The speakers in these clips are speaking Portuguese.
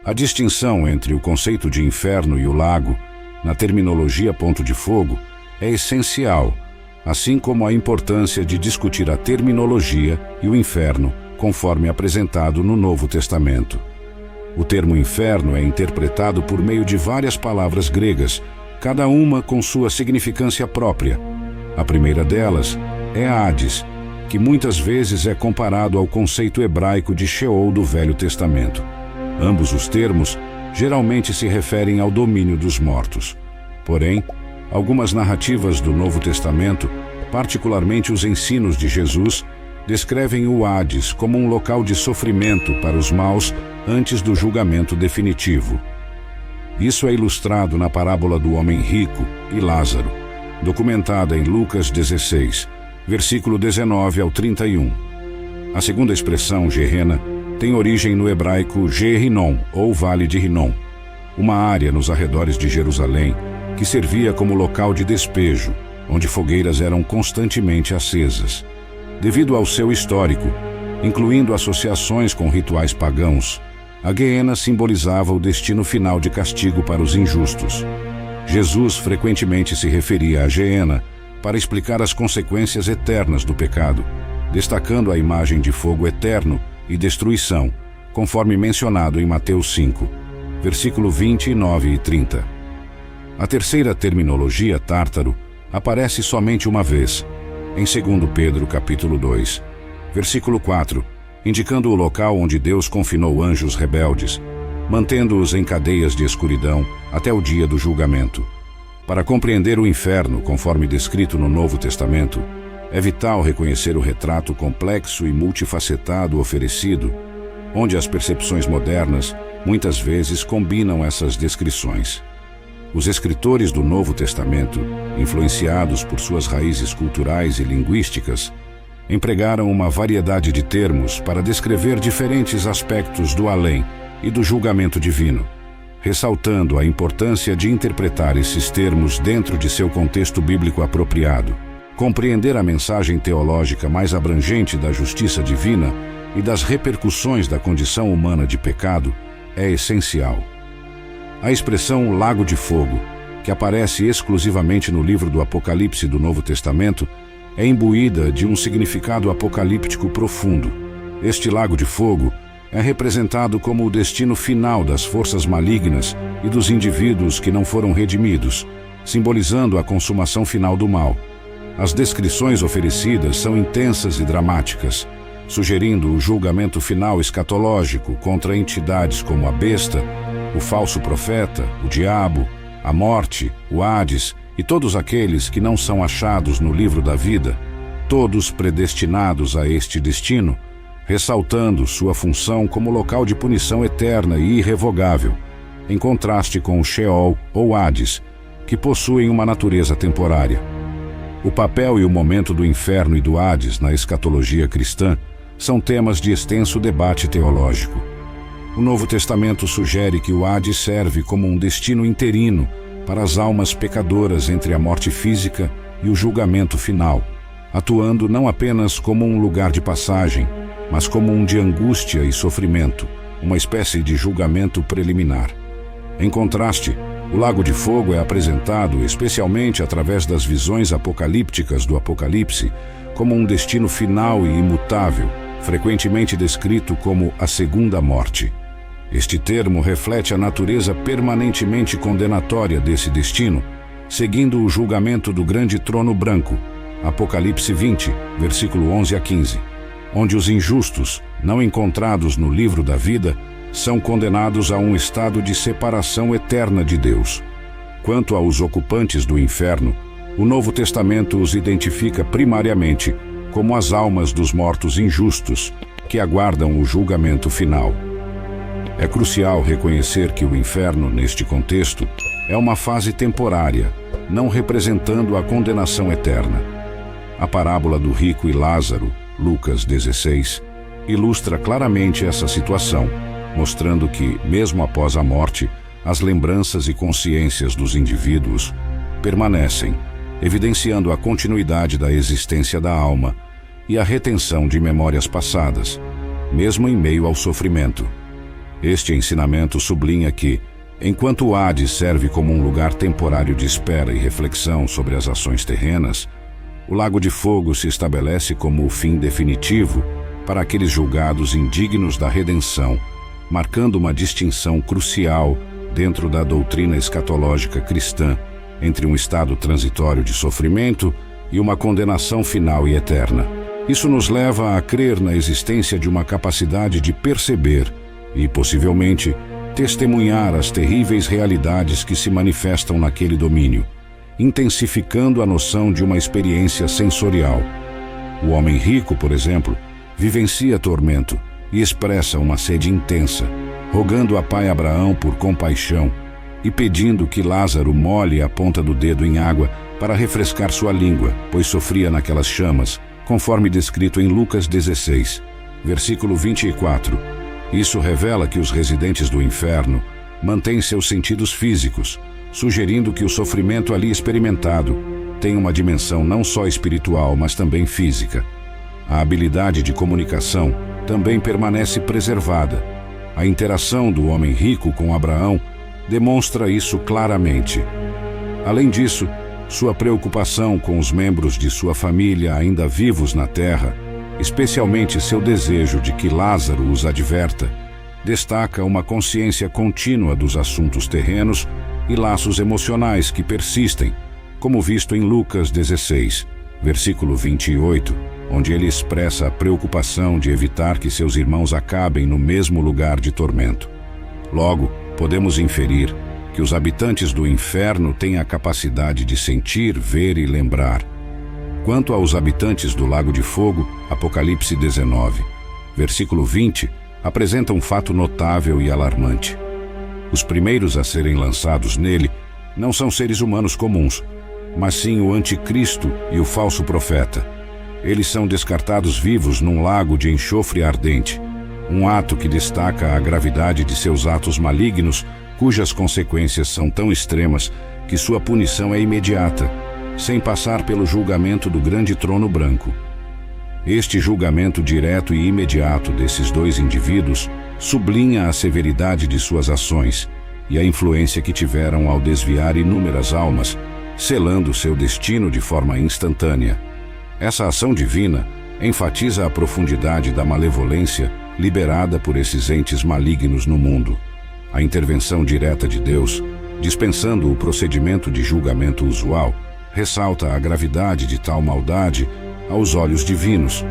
A distinção entre o conceito de inferno e o lago, na terminologia ponto de fogo, é essencial, assim como a importância de discutir a terminologia e o inferno, conforme apresentado no Novo Testamento. O termo inferno é interpretado por meio de várias palavras gregas, cada uma com sua significância própria. A primeira delas é Hades, que muitas vezes é comparado ao conceito hebraico de Sheol do Velho Testamento. Ambos os termos geralmente se referem ao domínio dos mortos. Porém, algumas narrativas do Novo Testamento, particularmente os ensinos de Jesus, descrevem o Hades como um local de sofrimento para os maus antes do julgamento definitivo. Isso é ilustrado na parábola do homem rico e Lázaro, documentada em Lucas 16, versículo 19 ao 31. A segunda expressão, Gehenna, tem origem no hebraico Gehinnom, ou Vale de Hinnom, uma área nos arredores de Jerusalém que servia como local de despejo, onde fogueiras eram constantemente acesas. Devido ao seu histórico, incluindo associações com rituais pagãos, a Gehenna simbolizava o destino final de castigo para os injustos. Jesus frequentemente se referia à Gehenna para explicar as consequências eternas do pecado, destacando a imagem de fogo eterno e destruição, conforme mencionado em Mateus 5, versículo 29 e 30. A terceira terminologia, tártaro, aparece somente uma vez, em 2 Pedro capítulo 2, versículo 4, indicando o local onde Deus confinou anjos rebeldes, mantendo-os em cadeias de escuridão até o dia do julgamento. Para compreender o inferno, conforme descrito no Novo Testamento, é vital reconhecer o retrato complexo e multifacetado oferecido, onde as percepções modernas muitas vezes combinam essas descrições. Os escritores do Novo Testamento, influenciados por suas raízes culturais e linguísticas, empregaram uma variedade de termos para descrever diferentes aspectos do além e do julgamento divino, ressaltando a importância de interpretar esses termos dentro de seu contexto bíblico apropriado. Compreender a mensagem teológica mais abrangente da justiça divina e das repercussões da condição humana de pecado é essencial. A expressão lago de fogo, que aparece exclusivamente no livro do Apocalipse do Novo Testamento, é imbuída de um significado apocalíptico profundo. Este lago de fogo é representado como o destino final das forças malignas e dos indivíduos que não foram redimidos, simbolizando a consumação final do mal. As descrições oferecidas são intensas e dramáticas, sugerindo o julgamento final escatológico contra entidades como a besta, o falso profeta, o diabo, a morte, o Hades e todos aqueles que não são achados no livro da vida, todos predestinados a este destino, ressaltando sua função como local de punição eterna e irrevogável, em contraste com o Sheol ou Hades, que possuem uma natureza temporária. O papel e o momento do inferno e do Hades na escatologia cristã são temas de extenso debate teológico. O Novo Testamento sugere que o Hades serve como um destino interino para as almas pecadoras entre a morte física e o julgamento final, atuando não apenas como um lugar de passagem, mas como um de angústia e sofrimento, uma espécie de julgamento preliminar. Em contraste, o Lago de Fogo é apresentado, especialmente através das visões apocalípticas do Apocalipse, como um destino final e imutável, frequentemente descrito como a segunda morte. Este termo reflete a natureza permanentemente condenatória desse destino, seguindo o julgamento do grande trono branco, Apocalipse 20, versículo 11 a 15, onde os injustos, não encontrados no livro da vida, são condenados a um estado de separação eterna de Deus. Quanto aos ocupantes do inferno, o Novo Testamento os identifica primariamente como as almas dos mortos injustos, que aguardam o julgamento final. É crucial reconhecer que o inferno, neste contexto, é uma fase temporária, não representando a condenação eterna. A parábola do rico e Lázaro, Lucas 16, ilustra claramente essa situação, mostrando que, mesmo após a morte, as lembranças e consciências dos indivíduos permanecem, evidenciando a continuidade da existência da alma e a retenção de memórias passadas, mesmo em meio ao sofrimento. Este ensinamento sublinha que, enquanto o Hades serve como um lugar temporário de espera e reflexão sobre as ações terrenas, o Lago de Fogo se estabelece como o fim definitivo para aqueles julgados indignos da redenção, marcando uma distinção crucial dentro da doutrina escatológica cristã entre um estado transitório de sofrimento e uma condenação final e eterna. Isso nos leva a crer na existência de uma capacidade de perceber e, possivelmente, testemunhar as terríveis realidades que se manifestam naquele domínio, intensificando a noção de uma experiência sensorial. O homem rico, por exemplo, vivencia tormento e expressa uma sede intensa, rogando a pai Abraão por compaixão e pedindo que Lázaro molhe a ponta do dedo em água para refrescar sua língua, pois sofria naquelas chamas, conforme descrito em Lucas 16, versículo 24. Isso revela que os residentes do inferno mantêm seus sentidos físicos, sugerindo que o sofrimento ali experimentado tem uma dimensão não só espiritual, mas também física. A habilidade de comunicação também permanece preservada. A interação do homem rico com Abraão demonstra isso claramente. Além disso, sua preocupação com os membros de sua família ainda vivos na terra, especialmente seu desejo de que Lázaro os adverta, destaca uma consciência contínua dos assuntos terrenos e laços emocionais que persistem, como visto em Lucas 16, versículo 28, onde ele expressa a preocupação de evitar que seus irmãos acabem no mesmo lugar de tormento. Logo, podemos inferir que os habitantes do inferno têm a capacidade de sentir, ver e lembrar. Quanto aos habitantes do Lago de Fogo, Apocalipse 19, versículo 20, apresenta um fato notável e alarmante. Os primeiros a serem lançados nele não são seres humanos comuns, mas sim o anticristo e o falso profeta. Eles são descartados vivos num lago de enxofre ardente, um ato que destaca a gravidade de seus atos malignos, cujas consequências são tão extremas que sua punição é imediata, sem passar pelo julgamento do grande trono branco. Este julgamento direto e imediato desses dois indivíduos sublinha a severidade de suas ações e a influência que tiveram ao desviar inúmeras almas, selando seu destino de forma instantânea. Essa ação divina enfatiza a profundidade da malevolência liberada por esses entes malignos no mundo. A intervenção direta de Deus, dispensando o procedimento de julgamento usual, ressalta a gravidade de tal maldade aos olhos divinos.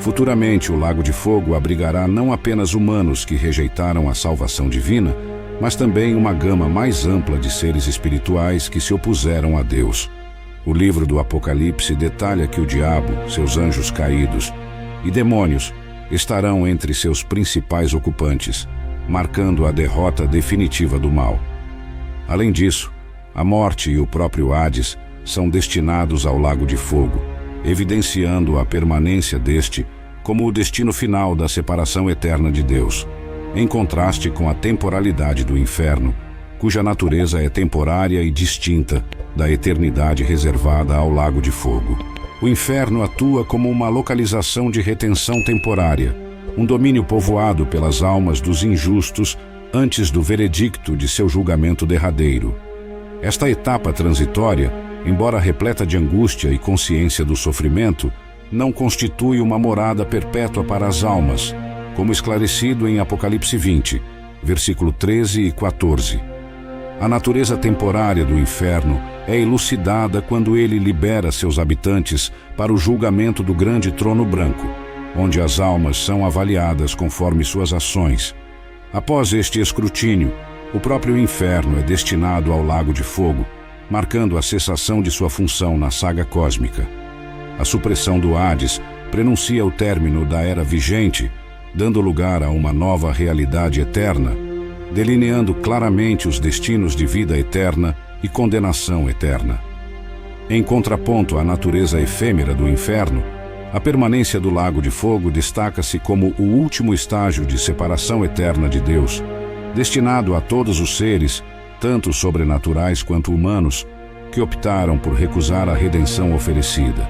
Futuramente, o Lago de Fogo abrigará não apenas humanos que rejeitaram a salvação divina, mas também uma gama mais ampla de seres espirituais que se opuseram a Deus. O livro do Apocalipse detalha que o diabo, seus anjos caídos e demônios estarão entre seus principais ocupantes, marcando a derrota definitiva do mal. Além disso, a morte e o próprio Hades são destinados ao Lago de Fogo, evidenciando a permanência deste como o destino final da separação eterna de Deus, em contraste com a temporalidade do inferno, cuja natureza é temporária e distinta da eternidade reservada ao Lago de Fogo. O inferno atua como uma localização de retenção temporária, um domínio povoado pelas almas dos injustos antes do veredicto de seu julgamento derradeiro. Esta etapa transitória, embora repleta de angústia e consciência do sofrimento, não constitui uma morada perpétua para as almas, como esclarecido em Apocalipse 20, versículo 13 e 14. A natureza temporária do inferno é elucidada quando ele libera seus habitantes para o julgamento do grande trono branco, onde as almas são avaliadas conforme suas ações. Após este escrutínio, o próprio inferno é destinado ao Lago de Fogo, marcando a cessação de sua função na saga cósmica. A supressão do Hades prenuncia o término da era vigente, dando lugar a uma nova realidade eterna, delineando claramente os destinos de vida eterna e condenação eterna. Em contraponto à natureza efêmera do inferno, a permanência do Lago de Fogo destaca-se como o último estágio de separação eterna de Deus, destinado a todos os seres, tanto sobrenaturais quanto humanos, que optaram por recusar a redenção oferecida.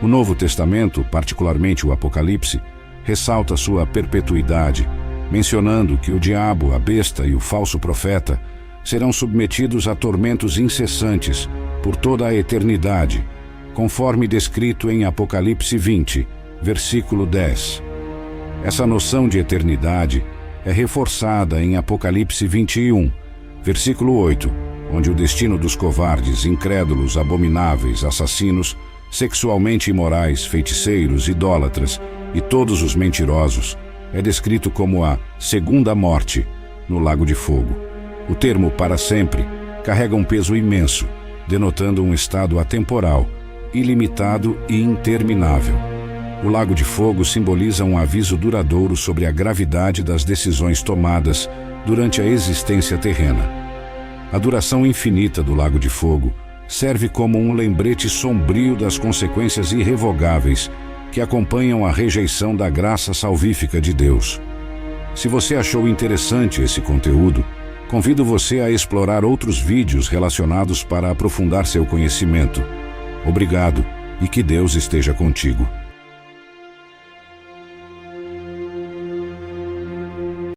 O Novo Testamento, particularmente o Apocalipse, ressalta sua perpetuidade, mencionando que o diabo, a besta e o falso profeta serão submetidos a tormentos incessantes por toda a eternidade, conforme descrito em Apocalipse 20, versículo 10. Essa noção de eternidade é reforçada em Apocalipse 21, versículo 8, onde o destino dos covardes, incrédulos, abomináveis, assassinos, sexualmente imorais, feiticeiros, idólatras e todos os mentirosos é descrito como a segunda morte no lago de fogo. O termo para sempre carrega um peso imenso, denotando um estado atemporal, ilimitado e interminável. O lago de fogo simboliza um aviso duradouro sobre a gravidade das decisões tomadas durante a existência terrena. A duração infinita do lago de fogo serve como um lembrete sombrio das consequências irrevogáveis que acompanham a rejeição da graça salvífica de Deus. Se você achou interessante esse conteúdo, convido você a explorar outros vídeos relacionados para aprofundar seu conhecimento. Obrigado e que Deus esteja contigo.